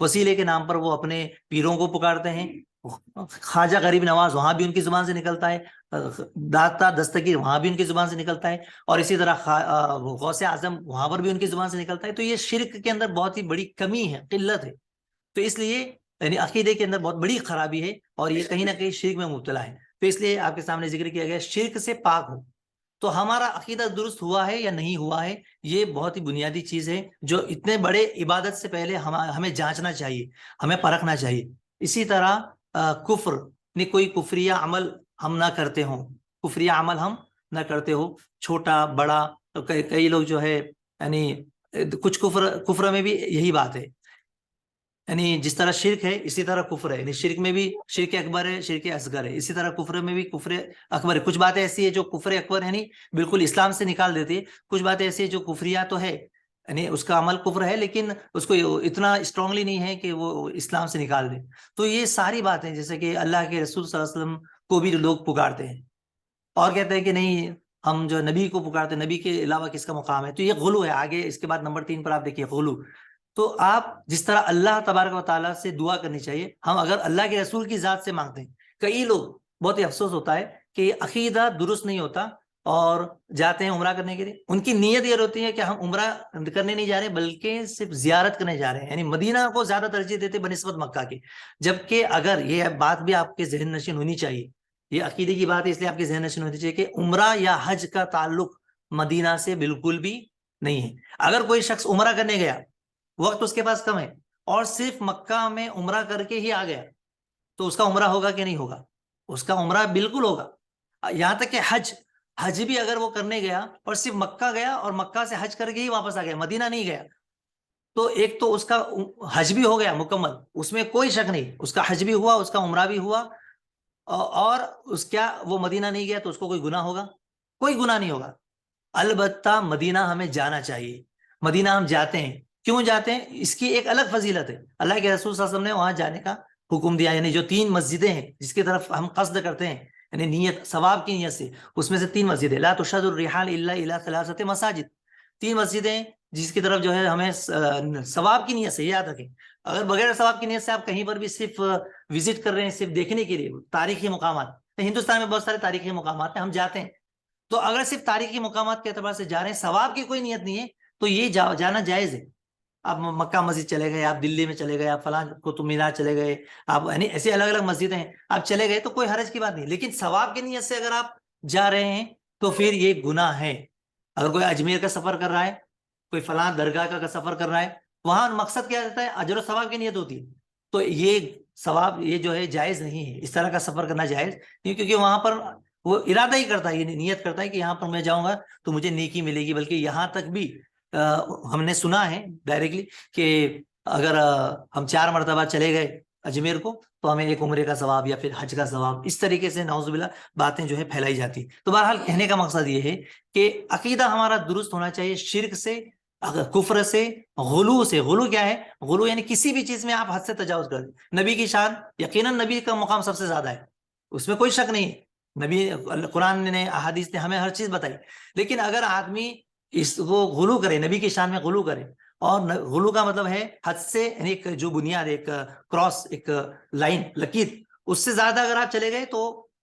وسیلے کے نام پر وہ اپنے پیروں کو پکارتے ہیں. خواجہ غریب نواز وہاں بھی ان کی زبان سے نکلتا ہے, داتا دستگیر وہاں بھی ان کی زبان سے نکلتا ہے, اور اسی طرح غوث اعظم وہاں پر بھی ان کی زبان سے نکلتا ہے. تو یہ شرک کے اندر بہت ہی بڑی کمی ہے, قلت ہے. تو اس لیے یعنی عقیدے کے اندر بہت بڑی خرابی ہے, اور یہ کہیں نہ کہیں شرک میں مبتلا ہے. تو اس لیے آپ کے سامنے ذکر کیا گیا شرک سے پاک ہو. تو ہمارا عقیدہ درست ہوا ہے یا نہیں ہوا ہے, یہ بہت ہی بنیادی چیز ہے جو اتنے بڑے عبادت سے پہلے ہمیں جانچنا چاہیے, ہمیں پرکھنا چاہیے. اسی طرح کفر, کوئی کفریہ عمل ہم نہ کرتے ہوں, کفریہ عمل ہم نہ کرتے ہو, چھوٹا بڑا. تو کئی لوگ جو ہے یعنی کچھ کفر میں بھی یہی بات ہے, یعنی جس طرح شرک ہے اسی طرح کفر ہے. یعنی شرک میں بھی شرک اکبر ہے, شرک اصغر ہے, اسی طرح کفر میں بھی کفر اکبر ہے. کچھ باتیں ایسی ہے جو کفر اکبر ہے, بالکل اسلام سے نکال دیتی ہے. کچھ باتیں ایسی ہے جو کفریہ تو ہے, یعنی اس کا عمل کفر ہے لیکن اس کو اتنا اسٹرانگلی نہیں ہے کہ وہ اسلام سے نکال دے. تو یہ ساری باتیں, جیسے کہ اللہ کے رسول صلی اللہ علیہ وسلم کو بھی لوگ پکارتے ہیں اور کہتے ہیں کہ نہیں ہم جو نبی کو پکارتے ہیں, نبی کے علاوہ کس کا مقام ہے. تو یہ غلو ہے. آگے اس کے بعد نمبر 3 پر آپ دیکھیے غلو. تو آپ جس طرح اللہ تبارک و تعالیٰ سے دعا کرنی چاہیے, ہم اگر اللہ کے رسول کی ذات سے مانگتے ہیں. کئی لوگ, بہت ہی افسوس ہوتا ہے کہ یہ عقیدہ درست نہیں ہوتا اور جاتے ہیں عمرہ کرنے کے لیے. ان کی نیت یہ ہوتی ہے کہ ہم عمرہ کرنے نہیں جا رہے بلکہ صرف زیارت کرنے جا رہے ہیں, یعنی مدینہ کو زیادہ ترجیح دیتے بنسبت مکہ کے. جبکہ اگر یہ بات بھی آپ کے ذہن نشین ہونی چاہیے, یہ عقیدے کی بات ہے اس لیے آپ کے ذہن نشین ہونی چاہیے کہ عمرہ یا حج کا تعلق مدینہ سے بالکل بھی نہیں ہے. اگر کوئی شخص عمرہ کرنے گیا, وقت اس کے پاس کم ہے اور صرف مکہ میں عمرہ کر کے ہی آ گیا, تو اس کا عمرہ ہوگا کہ نہیں ہوگا؟ اس کا عمرہ بالکل ہوگا. یہاں تک کہ حج بھی اگر وہ کرنے گیا اور صرف مکہ گیا اور مکہ سے حج کر کے ہی واپس آ گیا, مدینہ نہیں گیا, تو ایک تو اس کا حج بھی ہو گیا مکمل, اس میں کوئی شک نہیں, اس کا حج بھی ہوا, اس کا عمرہ بھی ہوا, اور اس کیا وہ مدینہ نہیں گیا تو اس کو کوئی گناہ ہوگا؟ کوئی گناہ نہیں ہوگا. البتہ مدینہ ہمیں جانا چاہیے. مدینہ ہم جاتے ہیں, کیوں جاتے ہیں؟ اس کی ایک الگ فضیلت ہے. اللہ کے رسول صلی اللہ علیہ وسلم نے وہاں جانے کا حکم دیا, یعنی جو 3 مسجدیں ہیں جس کی طرف ہم قصد کرتے ہیں, یعنی نیت ثواب کی نیت سے, اس میں سے 3 مسجدیں, لا تشد الرحال الا الى 3 مساجد, 3 مسجدیں جس کی طرف جو ہے ہمیں ثواب کی نیت سے, یاد رکھیں. اگر بغیر ثواب کی نیت سے آپ کہیں پر بھی صرف وزٹ کر رہے ہیں, صرف دیکھنے کے لیے تاریخی مقامات, ہندوستان میں بہت سارے تاریخی مقامات ہیں, ہم جاتے ہیں, تو اگر صرف تاریخی مقامات کے اعتبار سے جا رہے ہیں, ثواب کی کوئی نیت نہیں ہے, تو یہ جانا جائز ہے. آپ مکہ مسجد چلے گئے, آپ دلی میں چلے گئے, آپ فلاں قطب مینار چلے گئے, آپ یعنی ایسے الگ الگ مسجدیں ہیں, آپ چلے گئے تو کوئی حرج کی بات نہیں. لیکن ثواب کی نیت سے اگر آپ جا رہے ہیں تو پھر یہ گناہ ہے. اگر کوئی اجمیر کا سفر کر رہا ہے, کوئی فلاں درگاہ کا سفر کر رہا ہے, وہاں مقصد کیا رہتا ہے؟ اجر و ثواب کی نیت ہوتی ہے. تو یہ ثواب یہ جو ہے جائز نہیں ہے, اس طرح کا سفر کرنا جائز نہیں, کیونکہ وہاں پر وہ ارادہ ہی کرتا ہے, یہ نیت کرتا ہے کہ یہاں پر میں جاؤں گا تو مجھے نیکی ملے گی. بلکہ یہاں تک بھی ہم نے سنا ہے ڈائریکٹلی کہ اگر ہم 4 مرتبہ چلے گئے اجمیر کو تو ہمیں ایک عمرے کا ثواب یا پھر حج کا ثواب, اس طریقے سے نعوذ باللہ باتیں جو ہے پھیلائی جاتی. تو بہرحال کہنے کا مقصد یہ ہے کہ عقیدہ ہمارا درست ہونا چاہیے, شرک سے, کفر سے, غلو سے. غلو کیا ہے؟ غلو یعنی کسی بھی چیز میں آپ حد سے تجاوز کر دیں. نبی کی شان, یقیناً نبی کا مقام سب سے زیادہ ہے, اس میں کوئی شک نہیں ہے. نبی, قرآن نے, احادیث نے ہمیں ہر چیز بتائی. لیکن اگر آدمی اس وہ غلو کرے, نبی کی شان میں غلو کرے, اور غلو کا مطلب ہے حد سے, یعنی ایک جو بنیاد, ایک کراس, ایک لائن, لکیر, اس سے زیادہ اگر آپ چلے گئے تو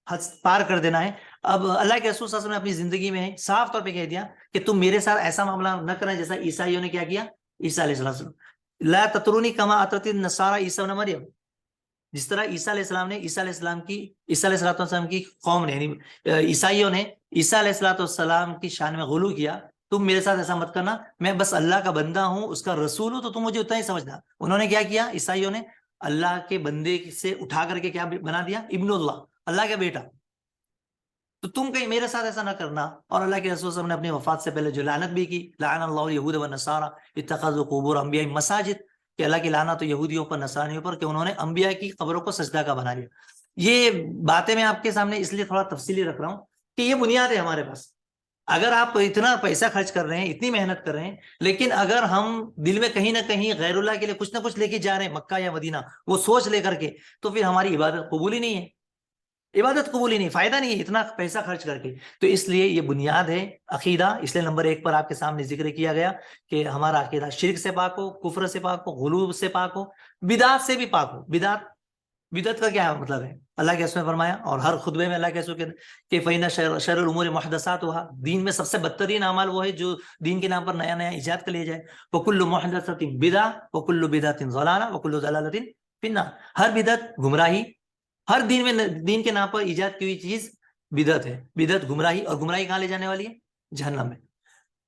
حد پار کر دینا ہے. اب اللہ کے رسول صلی اللہ علیہ وسلم نے اپنی زندگی میں صاف طور پہ کہہ دیا کہ تم میرے ساتھ ایسا معاملہ نہ کریں جیسا عیسائیوں نے کیا کیا, عیسیٰ علیہ السلام, لا تطرونی کما اطرت النصارى عیسیٰ ابن مریم. جس طرح عیسیٰ علیہ السلام نے, عیسیٰ علیہ السلام کی قوم نے, یعنی عیسائیوں نے عیسیٰ علیہ السلام کی شان میں غلو کیا, تم میرے ساتھ ایسا مت کرنا, میں بس اللہ کا بندہ ہوں, اس کا رسول ہوں, تو تم مجھے اتنا ہی سمجھنا. انہوں نے کیا کیا عیسائیوں نے؟ اللہ کے بندے سے اٹھا کر کے کیا بنا دیا؟ ابن اللہ, اللہ کا بیٹا. تو تم کہیں میرے ساتھ ایسا نہ کرنا. اور اللہ کے رسول صلی اللہ علیہ وسلم نے اپنی وفات سے پہلے جو لعنت بھی کی, لعن اللہ الیہود والنصارى اتخذوا قبور انبیاء مساجد, کہ اللہ کی لعنت تو یہودیوں پر, نصرانیوں پر, کہ انہوں نے انبیاء کی قبروں کو سجدہ کا بنا لیا. یہ باتیں میں آپ کے سامنے اس لیے تھوڑا تفصیلی رکھ رہا ہوں کہ یہ بنیاد ہے ہمارے پاس. اگر آپ اتنا پیسہ خرچ کر رہے ہیں, اتنی محنت کر رہے ہیں, لیکن اگر ہم دل میں کہیں نہ کہیں غیر اللہ کے لیے کچھ نہ کچھ لے کے جا رہے ہیں مکہ یا مدینہ, وہ سوچ لے کر کے, تو پھر ہماری عبادت قبول ہی نہیں ہے. عبادت قبول ہی نہیں، فائدہ نہیں ہے اتنا پیسہ خرچ کر کے. تو اس لیے یہ بنیاد ہے عقیدہ، اس لیے نمبر 1 پر آپ کے سامنے ذکر کیا گیا کہ ہمارا عقیدہ شرک سے پاک ہو، کفر سے پاک ہو، غلو سے پاک ہو، بدعت سے بھی پاک ہو. بدعت کا کیا مطلب ہے؟ اللہ کے رسول نے فرمایا، اور ہر خطبے میں اللہ کے رسول کہ فَإِنَّ شَرَّ الْأُمُورِ مُحْدَثَاتُهَا، دین میں سب سے بدترین اعمال وہ ہے جو دین کے نام پر نیا نیا ایجاد کر لیا جائے. وَكُلُّ مُحْدَثَةٍ بِدْعَةٌ وَكُلُّ بِدْعَةٍ ضَلَالَةٌ وَكُلُّ ضَلَالَةٍ فِي النَّارِ. ہر بدعت گمراہی، ہر دین میں دین کے نام پر ایجاد کی ہوئی چیز بدعت ہے. بدعت گمراہی، اور گمراہی کہاں لے جانے والی ہے؟ جہنم میں.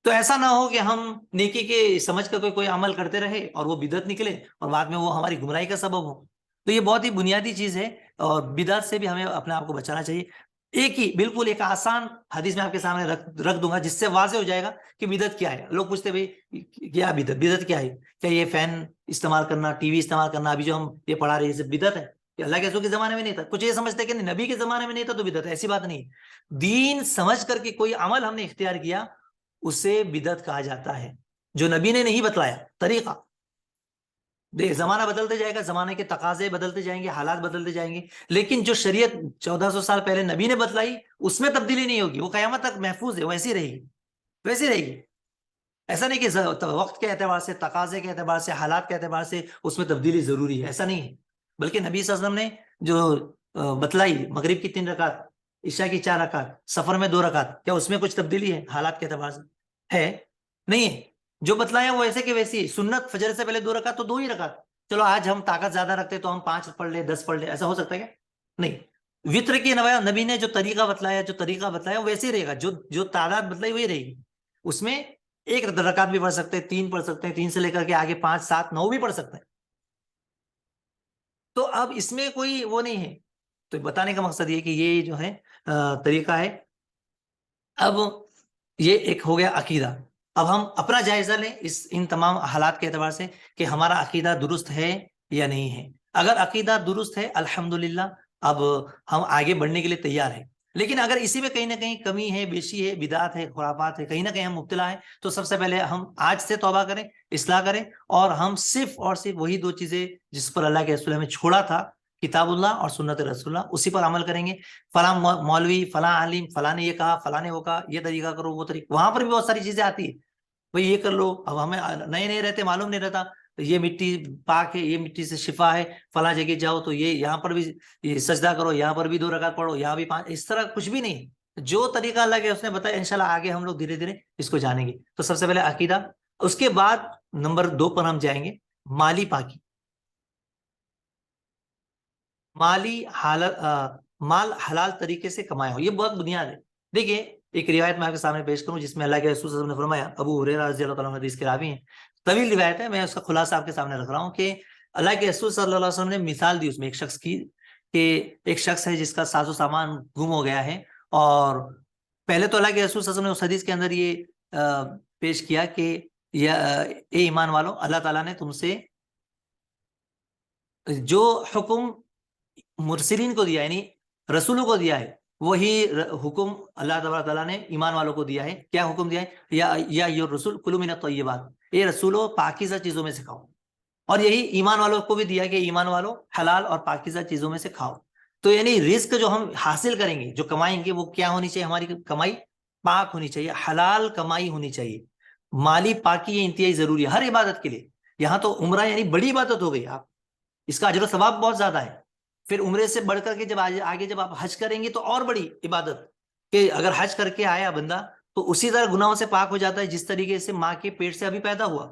تو ایسا نہ ہو کہ ہم نیکی کے سمجھ کر کوئی عمل کرتے رہے اور وہ بدعت نکلے اور بعد میں وہ ہماری گمراہی کا سبب ہو. تو یہ بہت ہی بنیادی چیز ہے، اور بدعت سے بھی ہمیں اپنے آپ کو بچانا چاہیے. بالکل ایک آسان حدیث میں آپ کے سامنے رکھ دوں گا جس سے واضح ہو جائے گا کہ بدعت کیا ہے. لوگ پوچھتے بھائی کیا بدعت کیا ہے؟ کیا یہ فین استعمال کرنا، ٹی وی استعمال کرنا، ابھی جو ہم یہ پڑھا رہے ہیں بدعت ہے؟ کہ اللہ کے رسول کے زمانے میں نہیں تھا. کچھ یہ سمجھتے کہ نبی کے زمانے میں نہیں تھا تو بدعت ہے. ایسی بات نہیں. دین سمجھ کر کے کوئی عمل ہم نے اختیار کیا اسے بدعت کہا جاتا ہے، جو نبی نے نہیں بتلایا طریقہ. دیکھ زمانہ بدلتے جائے گا، زمانے کے تقاضے بدلتے جائیں گے، حالات بدلتے جائیں گے، لیکن جو شریعت 1400 سال پہلے نبی نے بتلائی اس میں تبدیلی نہیں ہوگی. وہ قیامت تک محفوظ ہے، ویسی رہے گی، ویسی رہے گی. ایسا نہیں کہ وقت کے اعتبار سے، تقاضے کے اعتبار سے، حالات کے اعتبار سے اس میں تبدیلی ضروری ہے، ایسا نہیں ہے. بلکہ نبی صلی اللہ علیہ وسلم نے جو بتلائی مغرب کی 3 رکعت، عشاء کی 4 رکعت، سفر میں 2 رکعت، کیا اس میں کچھ تبدیلی ہے حالات کے اعتبار سے؟ ہے نہیں ہے. جو بتلایا وہ ایسے کہ ویسی. سنت فجر سے پہلے 2 رکعت تو 2 ہی رکعت. چلو آج ہم طاقت زیادہ رکھتے تو ہم 5 پڑھ لیں، 10 پڑھ لیں، ایسا ہو سکتا ہے کیا؟ نہیں. وطر کی نبی نے جو طریقہ بتلایا ویسے ہی رہے گا. جو تعداد بتلائی وہی رہے گی. اس میں 1 رکعت بھی پڑھ سکتے ہیں، 3 پڑھ سکتے ہیں، 3 سے لے کر کے آگے 5 7 9 بھی پڑھ سکتے ہیں. تو اب اس میں کوئی وہ نہیں ہے. تو بتانے کا مقصد یہ کہ یہ جو ہے طریقہ ہے. اب یہ ایک ہو گیا عقیدہ. اب ہم اپنا جائزہ لیں ان تمام حالات کے اعتبار سے کہ ہمارا عقیدہ درست ہے یا نہیں ہے. اگر عقیدہ درست ہے الحمدللہ، اب ہم آگے بڑھنے کے لیے تیار ہیں. لیکن اگر اسی میں کہیں نہ کہیں کمی ہے، بیشی ہے، بدعت ہے، خرافات ہے، کہیں نہ کہیں ہم مبتلا ہیں، تو سب سے پہلے ہم آج سے توبہ کریں، اصلاح کریں، اور ہم صرف اور صرف وہی 2 چیزیں جس پر اللہ کے رسول ہمیں چھوڑا تھا، کتاب اللہ اور سنت رسول اللہ، اسی پر عمل کریں گے. فلاں مولوی، فلاں عالم، فلاں نے یہ کہا، فلاں نے وہ کہا، یہ طریقہ کرو، وہ طریقہ، وہاں پر بھی بہت ساری چیزیں آتی ہے. بھئی یہ کر لو. اب ہمیں نئے رہتے، معلوم نہیں رہتا، یہ مٹی پاک ہے، یہ مٹی سے شفا ہے، فلاں جگہ جاؤ تو یہ یہاں پر بھی یہ سجدہ کرو، یہاں پر بھی 2 رکعت پڑھو، یہاں بھی 5. اس طرح کچھ بھی نہیں. جو طریقہ اللہ کے اس نے بتایا انشاءاللہ آگے ہم لوگ دھیرے دھیرے اس کو جانیں گے. تو سب سے پہلے عقیدہ. اس کے بعد نمبر 2 پر ہم جائیں گے، مالی پاکی. مال حلال طریقے سے کمایا ہو، یہ بہت بنیاد ہے. دیکھیے ایک روایت میں آپ کے سامنے پیش کروں جس میں اللہ کے رسول صلی اللہ علیہ وسلم نے فرمایا، ابو ہریرہ رضی اللہ تعالیٰ عنہ حدیث کے راوی ہیں، طویل روایت ہے، میں اس کا خلاصہ آپ کے سامنے رکھ رہا ہوں کہ اللہ کے رسول صلی اللہ علیہ وسلم نے مثال دی اس میں ایک شخص کی، کہ ایک شخص ہے جس کا ساز و سامان گم ہو گیا ہے. اور پہلے تو اللہ کے رسول صلی اللہ علیہ وسلم نے اس حدیث کے اندر یہ پیش کیا کہ اے ایمان والو، اللہ تعالیٰ نے تم سے جو حکم مرسلین کو دیا، یعنی رسولوں کو دیا ہے، وہی حکم اللہ تبارک تعالیٰ نے ایمان والوں کو دیا ہے. کیا حکم دیا ہے؟ یا رسول کلوا من الطیبات، اے رسولو پاکیزہ چیزوں میں سے کھاؤ. اور یہی ایمان والوں کو بھی دیا کہ ایمان والوں حلال اور پاکیزہ چیزوں میں سے کھاؤ. تو یعنی رزق جو ہم حاصل کریں گے، جو کمائیں گے، وہ کیا ہونی چاہیے؟ ہماری کمائی پاک ہونی چاہیے، حلال کمائی ہونی چاہیے. مالی پاکی یہ انتہائی ضروری ہے ہر عبادت کے لیے. یہاں تو عمرہ یعنی بڑی عبادت ہو گئی، آپ اس کا اجر و ثواب بہت زیادہ ہے. پھر عمرے سے بڑھ کر کے جب آگے جب آپ حج کریں گے تو اور بڑی عبادت، کہ اگر حج کر کے آیا بندہ تو اسی طرح گناہوں سے پاک ہو جاتا ہے جس طریقے سے ماں کے پیٹ سے ابھی پیدا ہوا.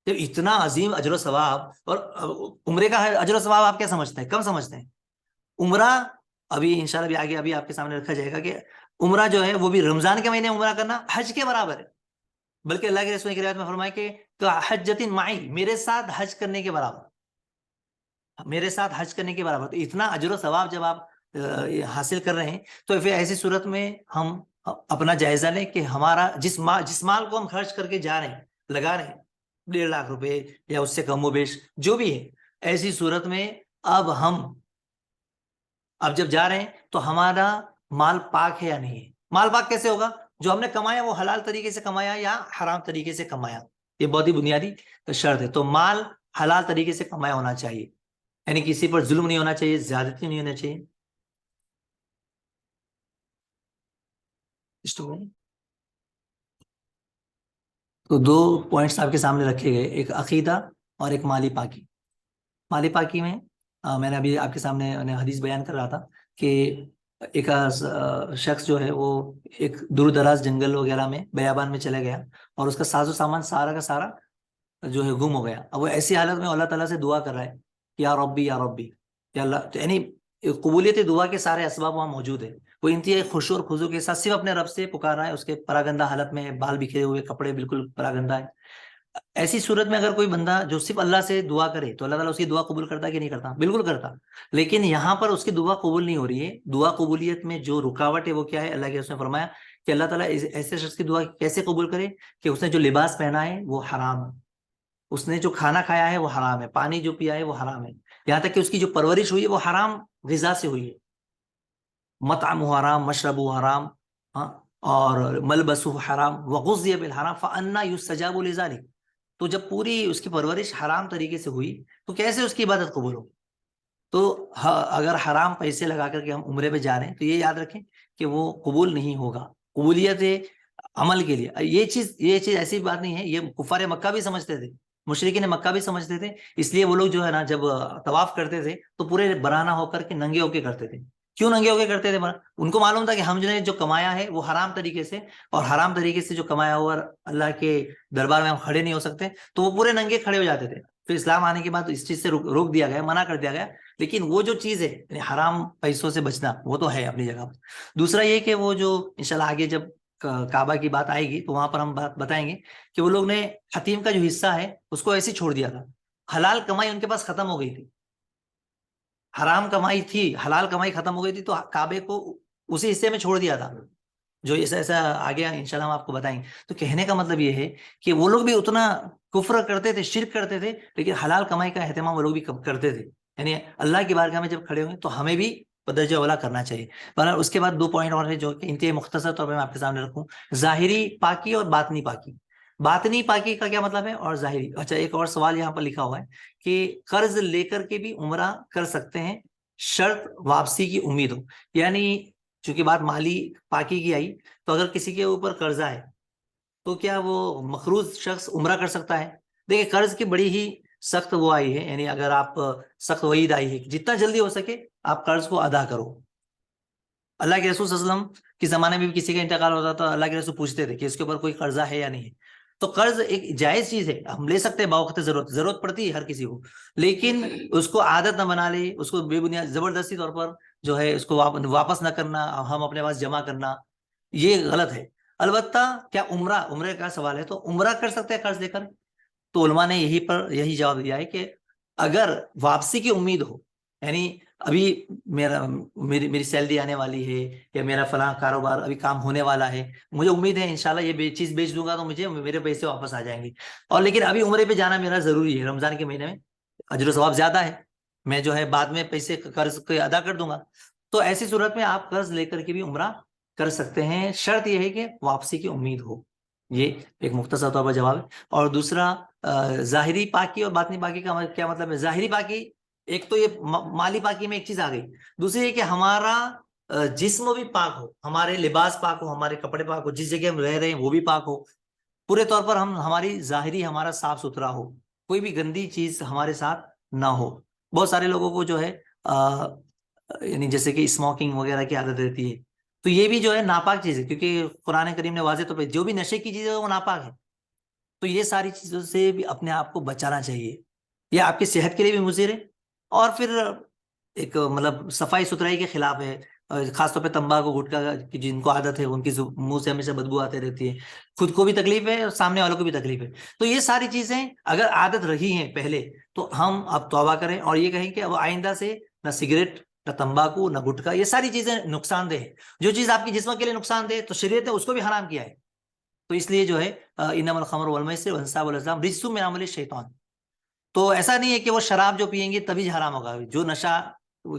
تو اتنا عظیم اجر و ثواب. اور عمرے کا اجر و ثواب آپ کیا سمجھتے ہیں؟ کم سمجھتے ہیں. عمرہ ابھی انشاءاللہ بھی آگے ابھی آپ کے سامنے رکھا جائے گا کہ عمرہ جو ہے وہ بھی رمضان کے مہینے عمرہ کرنا حج کے برابر ہے. بلکہ اللہ کے رسول کی روایت میں فرمایا کہ حجۃ معی، میرے ساتھ حج کرنے کے برابر، میرے ساتھ حج کرنے کے برابر. تو اتنا اجر و ثواب جب آپ حاصل کر رہے ہیں تو پھر ایسی صورت میں ہم اپنا جائزہ لیں کہ ہمارا جس مال کو ہم خرچ کر کے جا رہے ہیں، لگا رہے ہیں 1.5 لاکھ روپے یا اس سے کم و بیش جو بھی ہے، ایسی صورت میں اب جب جا رہے ہیں تو ہمارا مال پاک ہے یا نہیں ہے. مال پاک کیسے ہوگا؟ جو ہم نے کمایا وہ حلال طریقے سے کمایا یا حرام طریقے سے کمایا. یہ بہت ہی بنیادی شرط ہے. تو مال حلال طریقے سے کمایا ہونا چاہیے، یعنی کسی پر ظلم نہیں ہونا چاہیے، زیادتی نہیں ہونا چاہیے. تو دو پوائنٹس آپ کے سامنے رکھے گئے، ایک عقیدہ اور ایک مالی پاکی۔ مالی پاکی میں میں نے ابھی آپ کے سامنے حدیث بیان کر رہا تھا کہ ایک شخص جو ہے وہ ایک دور دراز جنگل وغیرہ میں بیابان میں چلا گیا اور اس کا ساز و سامان سارا کا سارا جو ہے گم ہو گیا۔ اب وہ ایسی حالت میں اللہ تعالیٰ سے دعا کر رہا ہے کہ یا ربی یا ربی یا اللہ، یعنی قبولیت دعا کے سارے اسباب وہاں موجود ہے۔ وہ انتہائی خشوع اور خضوع کے ساتھ صرف اپنے رب سے پکار رہا ہے، اس کے پراگندہ حالت میں، بال بکھرے ہوئے، کپڑے بالکل پراگندہ ہے۔ ایسی صورت میں اگر کوئی بندہ جو صرف اللہ سے دعا کرے تو اللہ تعالیٰ اس کی دعا قبول کرتا کہ نہیں کرتا؟ بالکل کرتا۔ لیکن یہاں پر اس کی دعا قبول نہیں ہو رہی ہے۔ دعا قبولیت میں جو رکاوٹ ہے وہ کیا ہے؟ اللہ کے رسول نے فرمایا کہ اللہ تعالیٰ ایسے شخص کی دعا کیسے قبول کرے کہ اس نے جو لباس پہنا ہے وہ حرام ہے، اس نے جو کھانا کھایا ہے وہ حرام ہے، پانی جو پیا ہے وہ حرام ہے، یہاں تک کہ اس کی جو پرورش ہوئی ہے وہ حرام غذا سے ہوئی ہے، مطعم حرام، مشرب حرام، اور ملبس حرام، وغذی بالحرام فانا یستجاب لذلک۔ تو جب پوری اس کی پرورش حرام طریقے سے ہوئی تو کیسے اس کی عبادت قبول ہو؟ تو اگر حرام پیسے لگا کر کے ہم عمرے پہ جا رہے ہیں تو یہ یاد رکھیں کہ وہ قبول نہیں ہوگا۔ قبولیت عمل کے لیے یہ چیز ایسی بات نہیں ہے، یہ کفار مکہ بھی سمجھتے تھے، مشرکین مکہ بھی سمجھتے تھے، اس لیے وہ لوگ جو ہے نا جب طواف کرتے تھے تو پورے برہنہ ہو کر کے ننگے ہو کے کرتے تھے۔ کیوں ننگے ہو کے کرتے تھے؟ ان کو معلوم تھا کہ ہم جو کمایا ہے وہ حرام طریقے سے، اور حرام طریقے سے جو کمایا ہوا اللہ کے دربار میں ہم کھڑے نہیں ہو سکتے، تو وہ پورے ننگے کھڑے ہو جاتے تھے۔ پھر اسلام آنے کے بعد اس چیز سے روک دیا گیا، منع کر دیا گیا، لیکن وہ جو چیز ہے یعنی حرام پیسوں سے بچنا وہ تو ہے اپنی جگہ پر۔ دوسرا یہ کہ وہ جو انشاءاللہ آگے جب کعبہ کی بات آئے گی تو وہاں پر ہم بات بتائیں گے کہ وہ لوگ نے حتیم کا جو حصہ ہے اس کو ایسے چھوڑ دیا تھا۔ حلال کمائی ان کے پاس ختم ہو گئی تھی، حرام کمائی تھی، حلال کمائی ختم ہو گئی تھی، تو کعبے کو اسی حصے میں چھوڑ دیا تھا، جو ایسا آگے انشاءاللہ ہم آپ کو بتائیں گے۔ تو کہنے کا مطلب یہ ہے کہ وہ لوگ بھی اتنا کفر کرتے تھے، شرک کرتے تھے، لیکن حلال کمائی کا اہتمام وہ لوگ بھی کرتے تھے۔ یعنی اللہ کی بارگاہ میں جب کھڑے ہوئے تو ہمیں بھی درجہ اولا کرنا چاہیے۔ پر اس کے بعد دو پوائنٹ اور ہیں جو کہ انتہائی مختصر طور پر میں آپ کے سامنے رکھوں، ظاہری پاکی اور باطنی پاکی۔ باطنی پاکی کا کیا مطلب ہے اور ظاہری؟ اچھا، ایک اور سوال یہاں پر لکھا ہوا ہے کہ قرض لے کر کے بھی عمرہ کر سکتے ہیں، شرط واپسی کی امید ہو۔ یعنی چونکہ بات مالی پاکی کی آئی تو اگر کسی کے اوپر قرضہ ہے تو کیا وہ مقروض شخص عمرہ کر سکتا ہے؟ دیکھیں، قرض کی بڑی ہی سخت وہ آئی ہے، یعنی اگر آپ سخت وعید آئی ہے کہ جتنا جلدی ہو سکے آپ قرض کو ادا کرو۔ اللہ کے رسول صلی اللہ علیہ وسلم کے زمانے میں بھی کسی کا انتقال ہوتا تو اللہ کے رسول پوچھتے تھے کہ اس کے اوپر کوئی قرضہ ہے یا نہیں ہے۔ تو قرض ایک جائز چیز ہے، ہم لے سکتے ہیں باوقت ضرورت پڑتی ہے ہر کسی کو، لیکن اس کو عادت نہ بنا لے، اس کو بے بنیاد زبردستی طور پر جو ہے اس کو واپس نہ کرنا، ہم اپنے پاس جمع کرنا، یہ غلط ہے۔ البتہ کیا عمرے کا سوال ہے تو عمرہ کر سکتے ہیں قرض لے کر؟ تو علماء نے یہی جواب دیا ہے کہ اگر واپسی کی امید ہو، یعنی ابھی میری سیلری آنے والی ہے یا میرا فلاں کاروبار ابھی کام ہونے والا ہے، مجھے امید ہے انشاءاللہ یہ چیز بیچ دوں گا تو مجھے میرے پیسے واپس آ جائیں گے، اور لیکن ابھی عمرے پہ جانا میرا ضروری ہے، رمضان کے مہینے میں اجر و ثواب زیادہ ہے، میں جو ہے بعد میں پیسے قرض کو ادا کر دوں گا، تو ایسی صورت میں آپ قرض لے کر کے بھی عمرہ کر سکتے ہیں، شرط یہ ہے کہ واپسی کی امید ہو۔ یہ ایک مختصر طور پر جواب ہے۔ اور دوسرا ظاہری پاکی اور باطنی پاکی کا کیا مطلب ہے؟ ظاہری پاکی ایک تو یہ مالی پاکی میں ایک چیز آ گئی، دوسری یہ کہ ہمارا جسم بھی پاک ہو، ہمارے لباس پاک ہو، ہمارے کپڑے پاک ہو، جس جگہ ہم رہ رہے ہیں وہ بھی پاک ہو، پورے طور پر ہماری ظاہری ہمارا صاف ستھرا ہو، کوئی بھی گندی چیز ہمارے ساتھ نہ ہو۔ بہت سارے لوگوں کو جو ہے یعنی جیسے کہ اسموکنگ وغیرہ کی عادت رہتی ہے، تو یہ بھی جو ہے ناپاک چیز ہے، کیونکہ قرآن کریم نے واضح طور پہ جو بھی نشے کی چیز ہے وہ ناپاک ہے، تو یہ ساری چیزوں سے بھی اپنے آپ کو بچانا چاہیے، یہ آپ کی صحت کے لیے بھی مضر ہے، اور پھر ایک مطلب صفائی ستھرائی کے خلاف ہے، خاص طور پہ تمباکو گٹکا کی جن کو عادت ہے ان کی منہ سے ہمیشہ بدبو آتے رہتی ہے، خود کو بھی تکلیف ہے اور سامنے والوں کو بھی تکلیف ہے۔ تو یہ ساری چیزیں اگر عادت رہی ہیں پہلے تو ہم اب توبہ کریں اور یہ کہیں کہ اب آئندہ سے نہ سگریٹ، نہ تمباکو، نہ گٹکا، یہ ساری چیزیں نقصان دہ ہے، جو چیز آپ کی جسم کے لیے نقصان دہ تو شریعت نے اس کو بھی حرام کیا ہے۔ تو اس لیے جو ہے انما الخمر والمیسر والانصاب والازلام رجس من عمل الشیطان، تو ایسا نہیں ہے کہ وہ شراب جو پیئیں گے تبھی حرام ہوگا، جو نشہ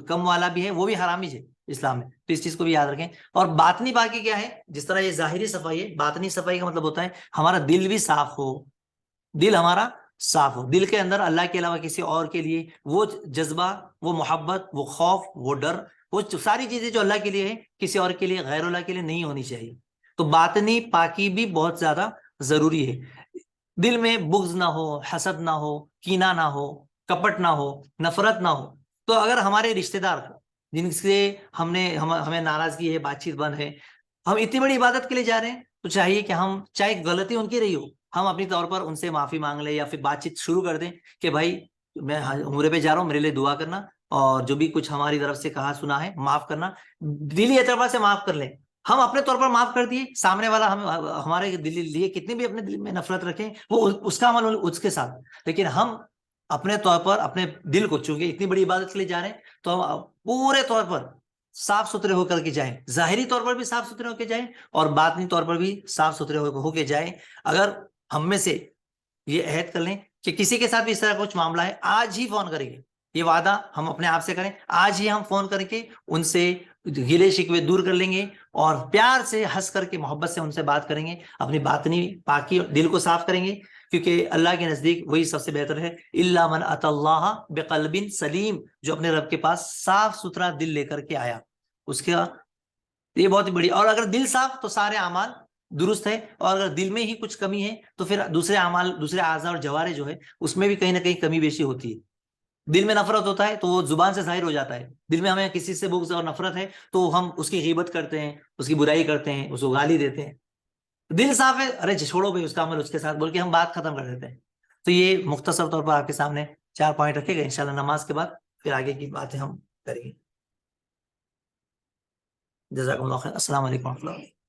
کم والا بھی ہے وہ بھی حرام ہی ہے اسلام میں، تو اس چیز کو بھی یاد رکھیں۔ اور باطنی پاکی کیا ہے؟ جس طرح یہ ظاہری صفائی ہے، باطنی صفائی کا مطلب ہوتا ہے ہمارا دل بھی صاف ہو، دل ہمارا صاف ہو، دل کے اندر اللہ کے علاوہ کسی اور کے لیے وہ جذبہ، وہ محبت، وہ خوف، وہ ڈر، وہ ساری چیزیں جو اللہ کے لیے ہے کسی اور کے لیے، غیر اللہ کے لیے نہیں ہونی چاہیے۔ تو باطنی پاکی بھی بہت زیادہ ضروری ہے. دل میں بغض نہ ہو، حسد نہ ہو، کینہ نہ ہو، کپٹ نہ ہو، نفرت نہ ہو. تو اگر ہمارے رشتہ دار جن سے ہمیں ناراضگی ہے، بات چیت بند ہے، ہم اتنی بڑی عبادت کے لیے جا رہے ہیں، تو چاہیے کہ ہم چاہے غلطی ان کی رہی ہو، ہم اپنی طور پر ان سے معافی مانگ لیں یا پھر بات چیت شروع کر دیں کہ بھائی میں عمرے پہ جا رہا ہوں، میرے لیے دعا کرنا، اور جو بھی کچھ ہماری طرف سے کہا سنا ہے معاف کرنا. دلی اعتبار سے معاف کر لیں. ہم اپنے طور پر معاف کر دیے، سامنے والا ہمارے دل لیے کتنی بھی اپنے دل میں نفرت رکھیں، وہ اس کا عمل اس کے ساتھ. لیکن ہم اپنے طور پر اپنے دل کو، چونکہ اتنی بڑی عبادت کے لیے جا رہے ہیں، تو ہم پورے طور پر صاف ستھرے ہو کر کے جائیں. ظاہری طور پر بھی صاف ستھرے ہو کے جائیں اور باطنی طور پر بھی صاف ستھرے ہو کے جائیں. اگر ہم میں سے یہ عہد کر لیں کہ کسی کے ساتھ بھی اس طرح کچھ معاملہ ہے، آج ہی فون کریں گے، یہ وعدہ ہم اپنے آپ سے کریں، آج ہی ہم فون کر کے ان سے گلے شکوے دور کر لیں گے اور پیار سے ہنس کر کے محبت سے ان سے بات کریں گے، اپنی باطنی پاکی دل کو صاف کریں گے. کیونکہ اللہ کے نزدیک وہی سب سے بہتر ہے. الا من اتى اللہ بقلب سلیم، جو اپنے رب کے پاس صاف ستھرا دل لے کر کے آیا، اس کا یہ بہت ہی بڑی. اور اگر دل صاف تو سارے اعمال درست ہے، اور اگر دل میں ہی کچھ کمی ہے تو پھر دوسرے اعمال، دوسرے اعضاء اور جوارح جو ہے اس میں بھی کہیں نہ کہیں کمی بیشی ہوتی ہے. دل میں نفرت ہوتا ہے تو وہ زبان سے ظاہر ہو جاتا ہے. دل میں ہمیں کسی سے بغض اور نفرت ہے تو ہم اس کی غیبت کرتے ہیں، اس کی برائی کرتے ہیں، اس کو گالی دیتے ہیں. دل صاف ہے، ارے چھوڑو بھائی اس کا عمل اس کے ساتھ بول کے ہم بات ختم کر دیتے ہیں. تو یہ مختصر طور پر آپ کے سامنے 4 پوائنٹ رکھے گئے. انشاءاللہ نماز کے بعد پھر آگے کی باتیں ہم کریں گے. جزاکم اللہ خیر. السلام علیکم و رحمۃ اللہ.